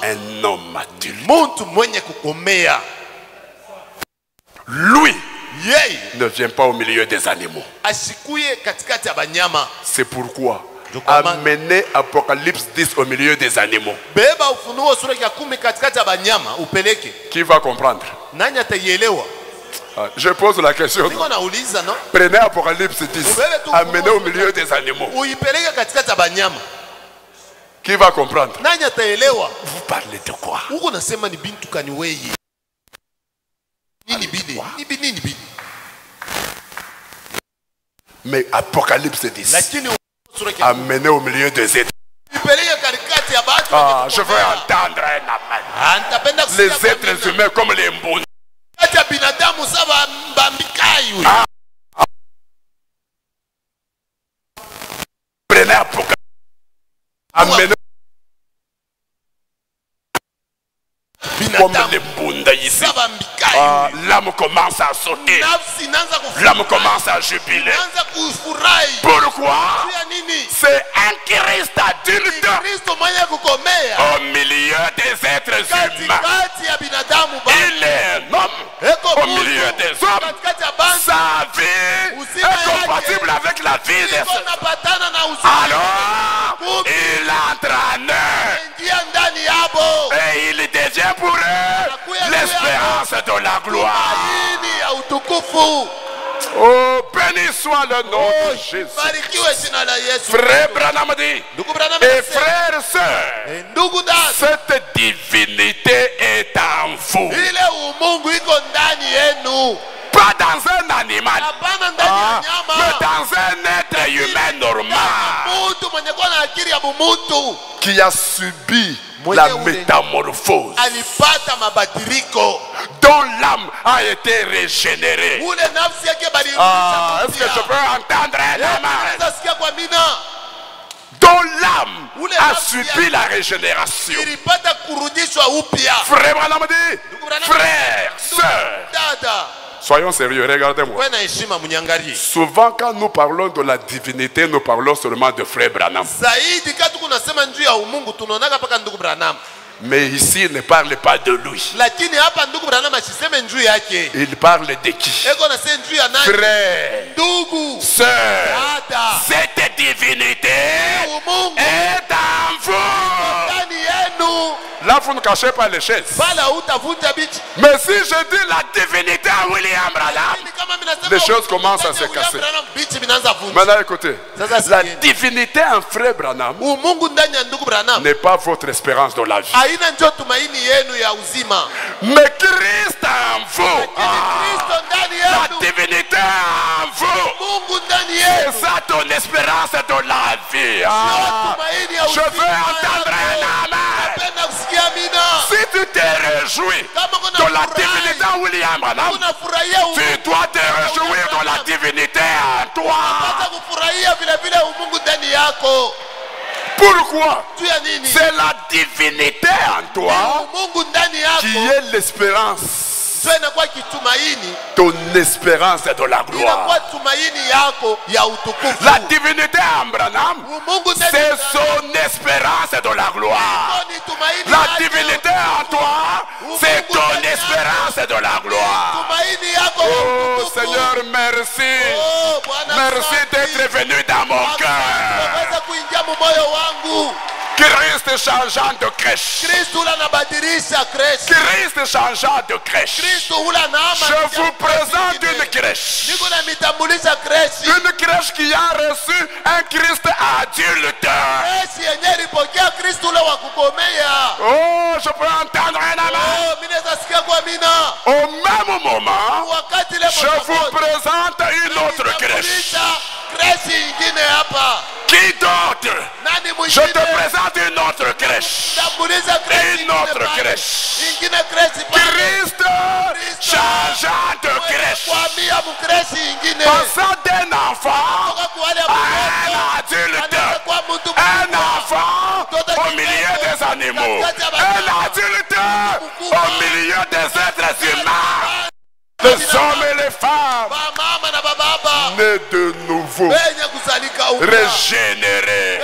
Un homme adulte. Lui ne vient pas au milieu des animaux. C'est pourquoi amenez Apocalypse 10 au milieu des animaux. Qui va comprendre? Je pose la question. Prenez Apocalypse 10, amenez au milieu des animaux. Qui va comprendre? Vous parlez de quoi? Mais Apocalypse 10, amenez au milieu des êtres. Je veux entendre un amen. Les êtres humains comme les mbouns. Prenez Apocalypse. Amenez comme les mbouns ici. L'âme commence à sauter. L'âme commence à jubiler. Pourquoi? C'est un Christ adulte au milieu des êtres humains. Il est un homme au milieu des hommes. Sa vie est compatible avec la vie des hommes. Alors, il entre en eux et il devient pour eux l'espérance de la gloire. Oh, béni soit le nom de Jésus. Frère Branham dit, et frères et sœurs, cette divinité est en vous. Pas dans un animal, mais dans un être humain normal qui a subi la métamorphose, dont l'âme a été régénérée. Est-ce que je peux entendre un amen? Dont l'âme a subi la régénération. Frère Branham dit, frères, sœurs, soyons sérieux, regardez-moi. Souvent quand nous parlons de la divinité, nous parlons seulement de frère Branham. Mais ici, il ne parle pas de lui. Il parle de qui? Frère, sœur, cette divinité est en vous. Là, vous ne cachez pas les chaises. Mais si je dis la divinité à William Branham, les choses commencent à se casser. Maintenant, écoutez. La divinité en frère Branham n'est pas votre espérance dans la vie. Mais Christ en vous. La divinité en vous. C'est ça ton espérance dans la vie. Je veux entendre un amen. Si tu te réjouis de la divinité en William Branham, tu dois te réjouir de la divinité en toi. Pourquoi? C'est la divinité en toi qui est l'espérance. Ton espérance est de la gloire. La divinité en Branham, c'est son espérance de la gloire. La divinité en toi, c'est ton espérance de la gloire. Oh Seigneur, merci. Merci d'être venu dans mon cœur. Christ changeant de crèche. Christ changeant de crèche. Je vous présente une crèche. Une crèche qui a reçu un Christ adulte. Oh, je peux entendre un amen. Au même moment, je vous présente une autre crèche. Qui d'autre? Je te présente une autre crèche. Une autre crèche. Christ changeant de crèche. Passant d'un enfant à un adulte. Un enfant au milieu des animaux. Un adulte au milieu des êtres humains. Les hommes et les femmes nés de nouveau, régénérés,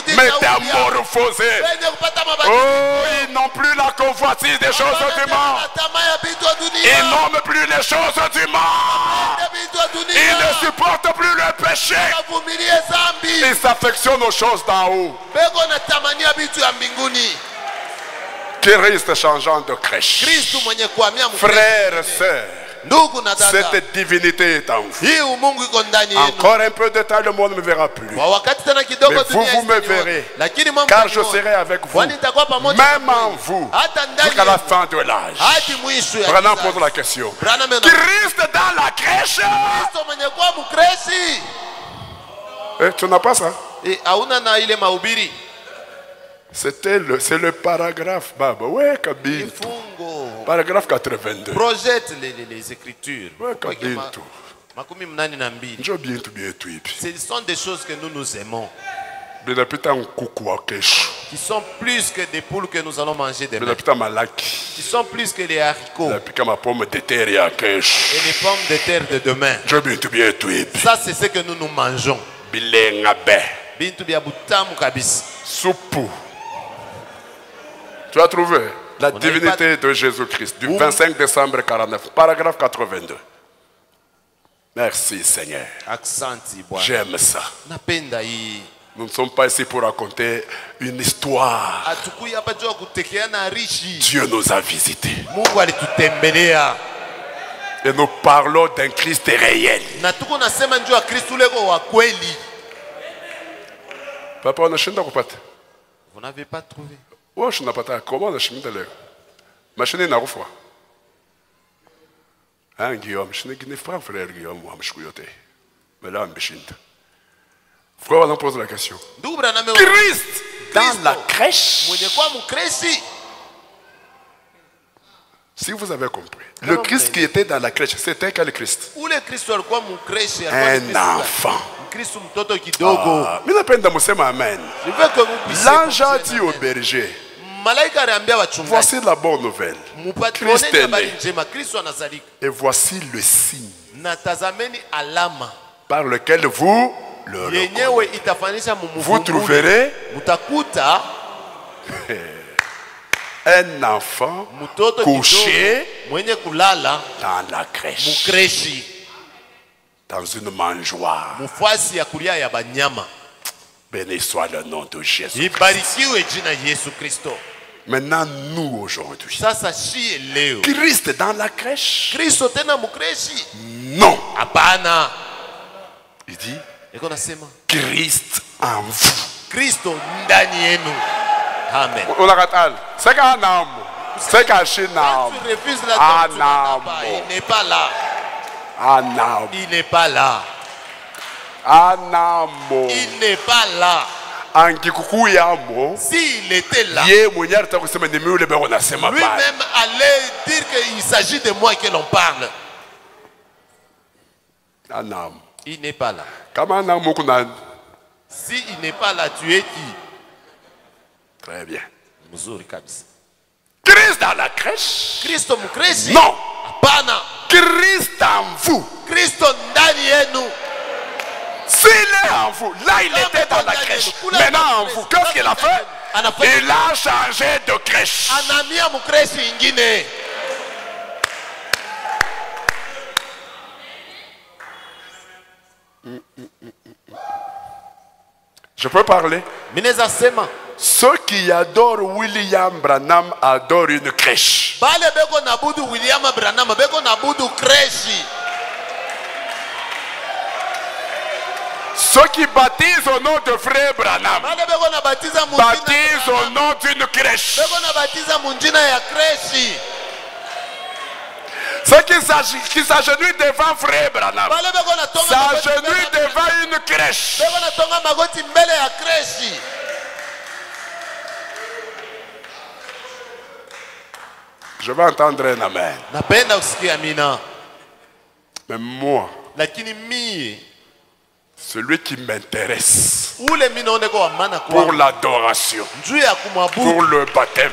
métamorphosés. Oh, plus la convoitise des choses du monde. Ils n'aiment plus les choses du monde. Ils ne supportent plus le péché. Ils s'affectionnent aux choses d'en haut. Christ changeant de crèche. Frères et sœurs, cette divinité est en vous. Encore un peu de temps, le monde ne me verra plus. Mais vous me verrez. Car je serai avec vous. Même en vous. Jusqu'à la fin de l'âge. Branham pose la question. Christ dans la crèche. Tu n'as pas ça? C'est le paragraphe, Baba. Ouais, Kabintu. Paragraphe 82. Projette les écritures. Ouais, Kabintu. Ce sont des choses que nous aimons. Qui sont plus que des poules que nous allons manger demain. Qui sont plus que les haricots. Et les pommes de terre de demain. Ça, c'est ce que nous mangeons. Soupe. Tu as trouvé la divinité de Jésus-Christ du 25 décembre 49, paragraphe 82. Merci Seigneur. J'aime ça. Nous ne sommes pas ici pour raconter une histoire. Dieu nous a visités. Et nous parlons d'un Christ réel. Papa, on a changé de. Vous n'avez pas trouvé. Oh, je n'ai pas trouvé. Comment on a changé de. Machine n'a pas. Hein, Guillaume, je n'ai pas frère Guillaume, je suis côté. Mais là, je suis. Frère, on pose la question. Christ dans la crèche. Si vous avez compris, le Christ qui était dans la crèche, c'était quel Christ? Un enfant. Mais la peine de me amen. L'ange a dit au berger, voici la bonne nouvelle. Christ est né. Et voici le signe par lequel vous le reconnaissez. Vous trouverez un enfant couché dans la crèche, dans une mangeoire. Béni soit le nom de Jésus. Maintenant, nous aujourd'hui, Christ dans la crèche? Non. Il dit Christ en vous. Amen. C'est qu'un homme. C'est qu'un chien. Il n'est pas là. Il n'est pas là. Il n'est pas là. S'il était là, lui-même allait dire qu'il s'agit de moi que l'on parle. Il n'est pas là. Si il n'est pas là, tu es qui? Très bien. Christ dans la crèche? Non. Christ en vous. S'il est en vous, là il était dans la crèche. Maintenant en vous, qu'est-ce qu'il a fait? Il a changé de crèche. Je peux parler? Ceux qui adorent William Branham adorent une crèche. Ceux qui baptisent au nom de frère Branham baptisent au nom d'une crèche. Ceux qui s'agenouillent devant frère Branham s'agenouillent devant une crèche. Je vais entendre un amen. Mais moi, celui qui m'intéresse pour l'adoration, pour le baptême,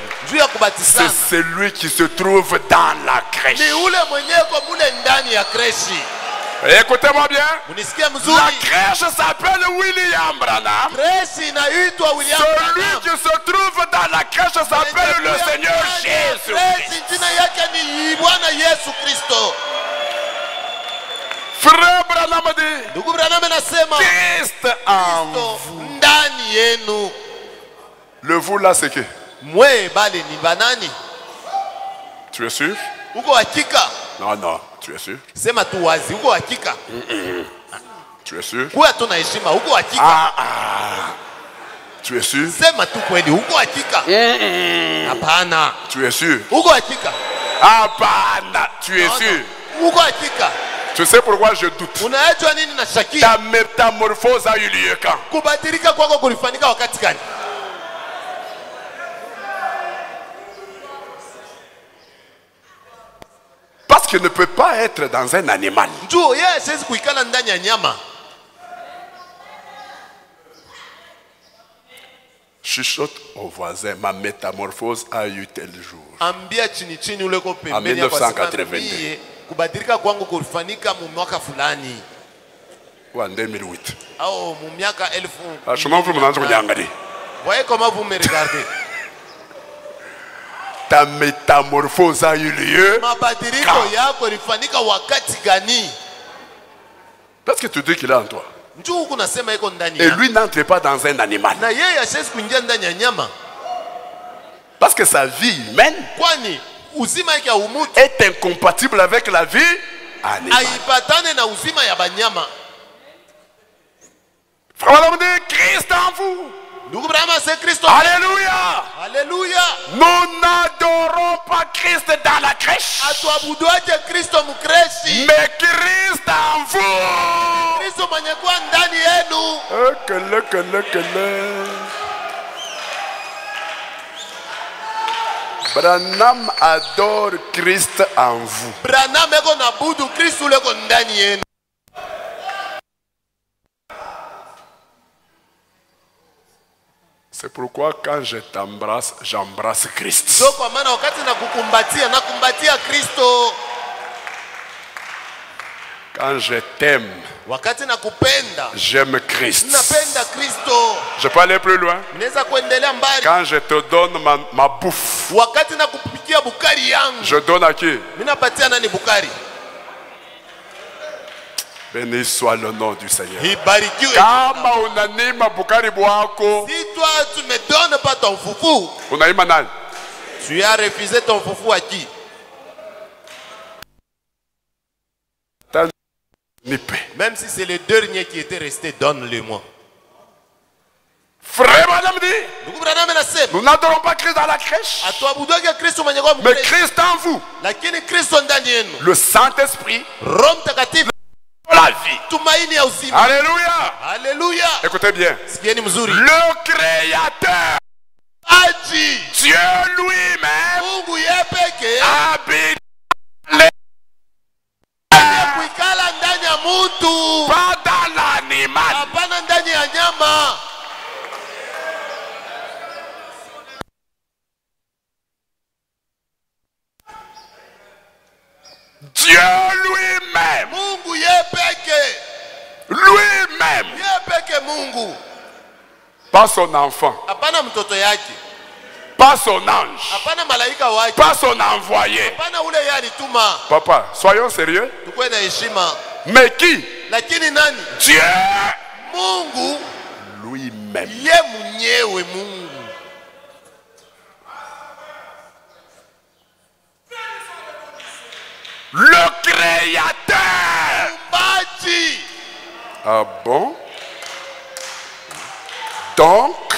c'est celui qui se trouve dans la crèche. Écoutez-moi bien. La crèche s'appelle William Branham. Celui qui se trouve dans la crèche s'appelle le Seigneur Jina yake ni Bwana Yesu Kristo. Frère Branham dit, ndugu Branham anasema Christ en vous. Ndani yenu. Le vous là c'est que? Mwe bali ni banani? Tu es sûr? Uko hakika? Non, non, tu es sûr? Sema tu wazi, uko hakika? Tu es sûr? Kwa tuna heshima, uko hakika? Tu es sûr? Sema tu kweli, uko hakika? Hapana. Tu es sûr? Uko hakika? Hapana, tu es sûr? Uko hakika? Tu sais pourquoi je doute? Unajua nini na shaki? Ta métamorphose a eu lieu quand? Kubadilika kwako kulifanyika wakati gani? Parce qu'il ne peut pas être dans un animal. Njoo yeye siwezi kuikala ndani ya nyama. Chuchote au voisin, ma métamorphose a eu tel jour. Ambia chini chini ule ko En pembeni ya 1982. Kubadilika kwangu kulifanyika mu mwaka fulani. Ou en 2008. Au mu miaka 1000. Franchement, vous m'avez regardé. Voyez comment vous me regardez. Ta métamorphose a eu lieu. Mabadiliko yako ilifanyika wakati gani? Parce que tu dis qu'il est en toi. Njoo kunasema iko ndani. Et lui n'entre pas dans un animal. Na yeye hashezi kuingia ndani ya nyama. Parce que sa vie humaine Kwani uzima yake umutu est incompatible avec la vie animale. haipatane na uzima ya banyama. Frère, on dit Christ en vous. Ndugu Branham, c'est Kristo. Alléluia. Alléluia. Nous n'adorons pas Christ dans la crèche. Atuabuduaje Kristo mkreshi? Mais Christ en vous. Kristo mwenye kuwa ndani yenu. Branham adore Christ en vous. Branham eko nabudu Kristo leko ndani yenu. C'est pourquoi quand je t'embrasse, j'embrasse Christ. So kwa maana wakati nakukumbatia, nakumbatia Kristo. Quand je t'aime, wakati nakupenda, j'aime Christ. napenda Kristo. Je peux aller plus loin. Naweza kuendelea mbali. Quand je te donne ma bouffe, wakati nakupikia bukari yangu, je donne à qui? Mimi napatia nani bukari? Béni soit le nom du Seigneur. Ibarikiwe. Kama unanima bukari bwako, si toi tu me donnes pas ton foufou, unaima nani? Tu as refusé ton foufou à qui? Même si c'est le dernier qui était resté, donne-le-moi. Frère Branham dit, nous n'adorons pas Christ dans la crèche, mais Christ en vous. Le Saint-Esprit, la vie. Alléluia. Alléluia. Écoutez bien. Le Créateur, Dieu lui-même, habite pas dans l'animal. Dieu lui-même, lui-même, pas son enfant, pas son ange, pas son envoyé. Papa, soyons sérieux. Mais qui? Dieu lui-même. Le Créateur. Ah bon? Donc,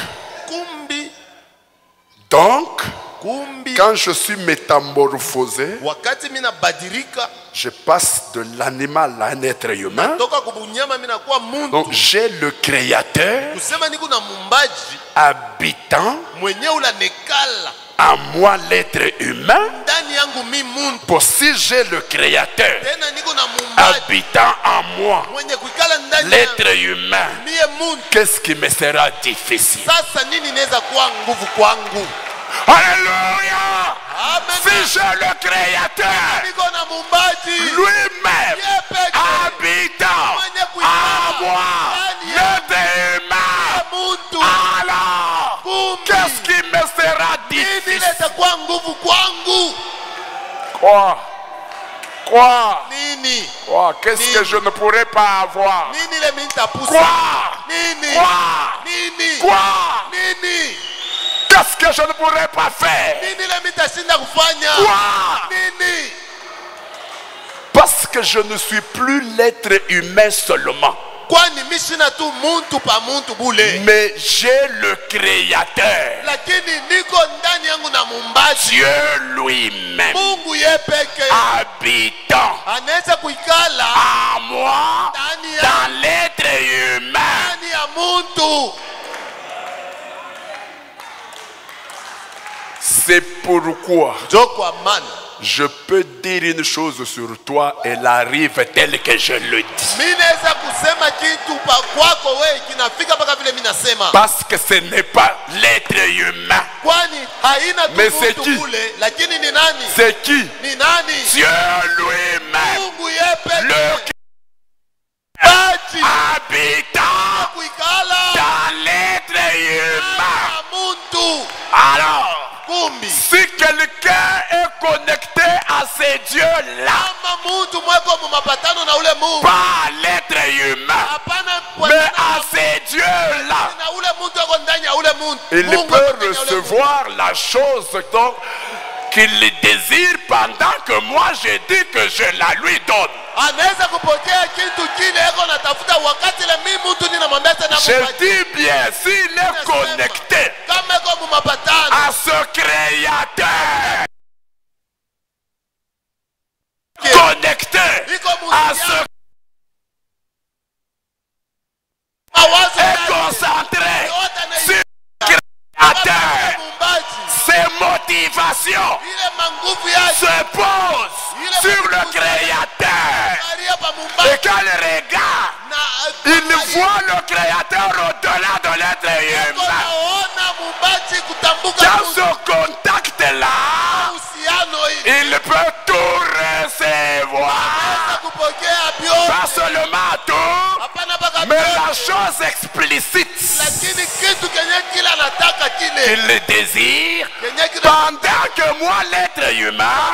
quand je suis métamorphosé, je passe de l'animal à un être humain. Donc j'ai le Créateur habitant en moi, l'être humain. Pour si j'ai le Créateur habitant en moi, l'être humain, qu'est-ce qui me sera difficile? Alléluia. Si j'ai le Créateur lui-même habitant en moi, l'être humain, alors qu'est-ce qui me sera difficile? Quoi? Quoi? Nini? Quoi? Qu'est-ce que je ne pourrais pas avoir? Nini le minta poussa? Quoi? Nini? Quoi? Nini? Quoi? Nini? Qu'est-ce que je ne pourrais pas faire? Nini le minta shinda kufanya? Quoi? Nini? Parce que je ne suis plus l'être humain seulement. Kwani mishina tu muntu pa muntu bule. Mais j'ai le Créateur. Lakini niko ndani yangu na muumbaji. Dieu lui-même. Mungu ye peke. Habitant. Anaweza kuikala à moi dans l'être humain. Ndani ya muntu. C'est pourquoi je peux dire une chose sur toi, elle arrive telle que je le dis. Parce que ce n'est pas l'être humain. Mais c'est qui? C'est qui? Dieu lui-même. Le habitant dans l'être humain. Alors, si quelqu'un est connecté à ces dieux-là, pas à l'être humain, mais à ces dieux-là, il peut recevoir la chose qu'il désire pendant que moi je dis que je la lui donne. Je dis bien, s'il est connecté à ce Créateur, connecté à ce et concentré sur le Créateur, ses motivations se posent sur le Créateur. Et quand il regarde, il voit le Créateur au-delà de l'être humain. Dans ce contact-là, il peut tout recevoir. Pas seulement tout, mais la chose explicite qu'il désire pendant que moi, l'être humain,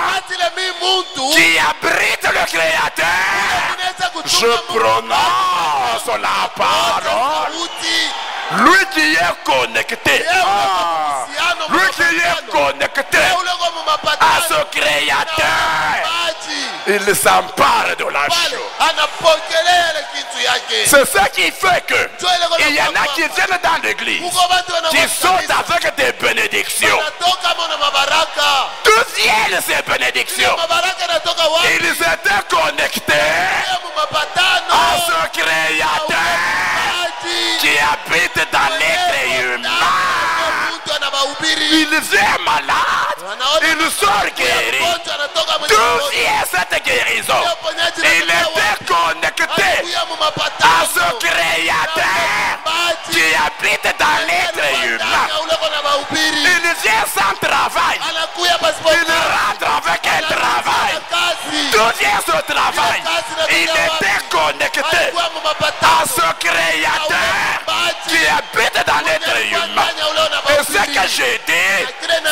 qui abrite le Créateur, je prononce la parole. Lui qui est connecté, lui qui est connecté à ce Créateur, il s'empare de la chose. C'est ça qui fait que il y en a qui viennent dans l'église, qui sont avec des bénédictions. D'où viennent ces bénédictions? Ils étaient connectés à ce Créateur qui habite dans l'être humain. Il vient malade, il sort guéri. D'où vient cette guérison? Il était connecté à ce Créateur qui habite dans l'être humain. Il vient sans travail, il rentre avec un travail. D'où vient ce travail? Il était connecté à ce Créateur qui habite dans l'être humain. Et ce que j'ai dit,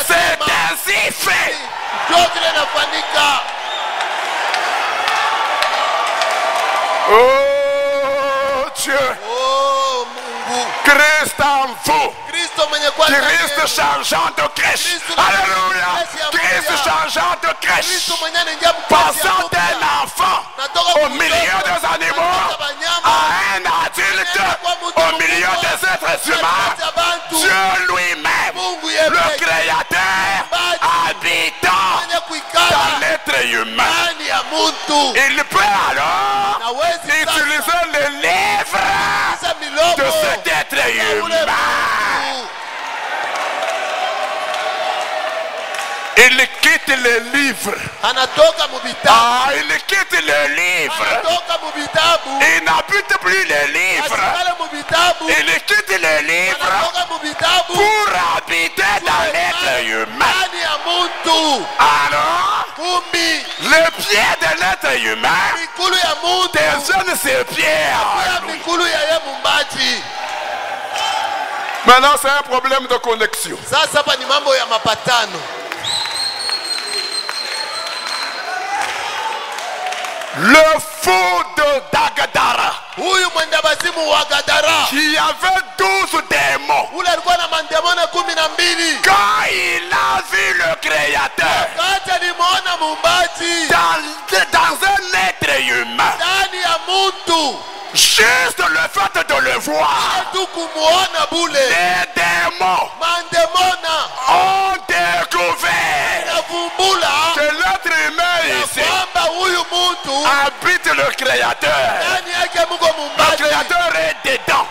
c'est ainsi fait. Oh Dieu, Christ en vous, Christ changeant de crèche, alléluia, Christ changeant de crèche, passant d'un enfant au milieu des animaux à un adulte au milieu des êtres humains. Dieu lui-même, le Créateur, habitant dans l'être humain. Il peut alors utiliser les lèvres de cet être humain. Il quitte les livres. Il quitte les livres. Il n'habite plus les livres. Il quitte les livres pour habiter dans l'être humain. Alors, les pieds de l'être humain deviennent ses pieds à lui. Maintenant, c'est un problème de connexion. Le fou d'Agadara, qui avait 12 démons, quand il a vu le Créateur dans un être humain, juste le fait de le voir, les démons ont découvert que l'être humain ici habite le Créateur. Le Créateur est dedans.